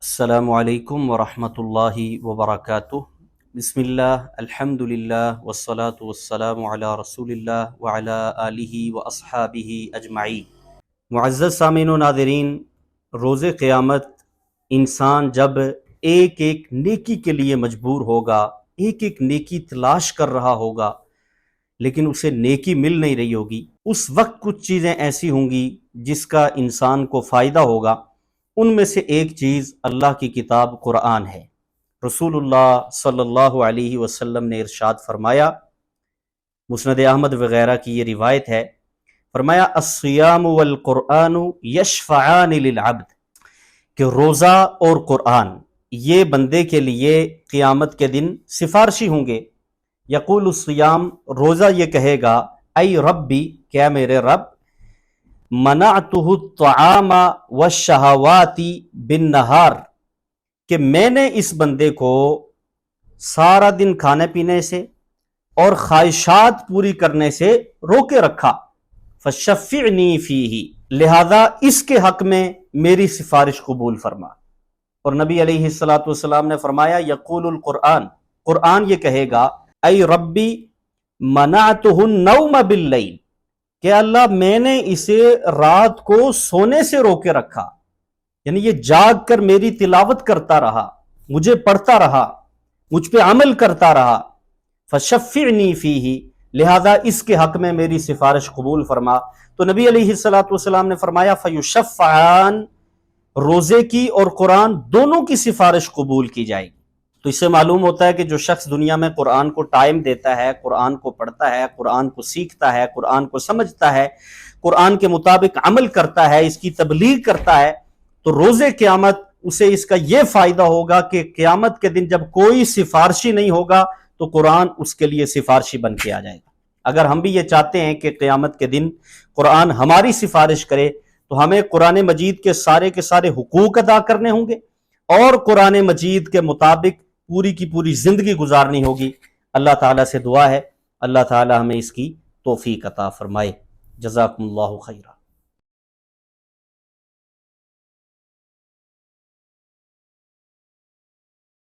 السلام علیکم ورحمۃ اللہ وبرکاتہ۔ بسم اللہ، الحمد للہ، والصلاة والسلام علی رسول اللہ وعلی آلہ واصحابہ اجمعین۔ معزز سامعین و ناظرین، روز قیامت انسان جب ایک ایک نیکی کے لیے مجبور ہوگا، ایک ایک نیکی تلاش کر رہا ہوگا لیکن اسے نیکی مل نہیں رہی ہوگی، اس وقت کچھ چیزیں ایسی ہوں گی جس کا انسان کو فائدہ ہوگا۔ ان میں سے ایک چیز اللہ کی کتاب قرآن ہے۔ رسول اللہ صلی اللہ علیہ وسلم نے ارشاد فرمایا، مسند احمد وغیرہ کی یہ روایت ہے، فرمایا الصیام والقرآن یشفعان للعبد، کہ روزہ اور قرآن یہ بندے کے لیے قیامت کے دن سفارشی ہوں گے۔ یقول الصیام، روزہ یہ کہے گا، ای ربی، کیا میرے رب، منعتہ الطعام والشہوات بالنہار، کہ میں نے اس بندے کو سارا دن کھانے پینے سے اور خواہشات پوری کرنے سے روکے رکھا، فشفعنی فیہ، لہذا اس کے حق میں میری سفارش قبول فرما۔ اور نبی علیہ السلام نے فرمایا، یقول القرآن، قرآن یہ کہے گا، ای ربی منعتہ النوم باللیل، کہ اللہ میں نے اسے رات کو سونے سے روکے رکھا، یعنی یہ جاگ کر میری تلاوت کرتا رہا، مجھے پڑھتا رہا، مجھ پہ عمل کرتا رہا، فشفعنی فیہ، لہذا اس کے حق میں میری سفارش قبول فرما۔ تو نبی علیہ السلام نے فرمایا، فیشفعان، روزے کی اور قرآن دونوں کی سفارش قبول کی جائے گی۔ تو اس سے معلوم ہوتا ہے کہ جو شخص دنیا میں قرآن کو ٹائم دیتا ہے، قرآن کو پڑھتا ہے، قرآن کو سیکھتا ہے، قرآن کو سمجھتا ہے، قرآن کے مطابق عمل کرتا ہے، اس کی تبلیغ کرتا ہے، تو روز قیامت اسے اس کا یہ فائدہ ہوگا کہ قیامت کے دن جب کوئی سفارشی نہیں ہوگا تو قرآن اس کے لیے سفارشی بن کے آ جائے گا۔ اگر ہم بھی یہ چاہتے ہیں کہ قیامت کے دن قرآن ہماری سفارش کرے تو ہمیں قرآن مجید کے سارے حقوق ادا کرنے ہوں گے اور قرآن مجید کے مطابق پوری کی پوری زندگی گزارنی ہوگی۔ اللہ تعالیٰ سے دعا ہے اللہ تعالیٰ ہمیں اس کی توفیق عطا فرمائے۔ جزاکم اللہ خیرہ۔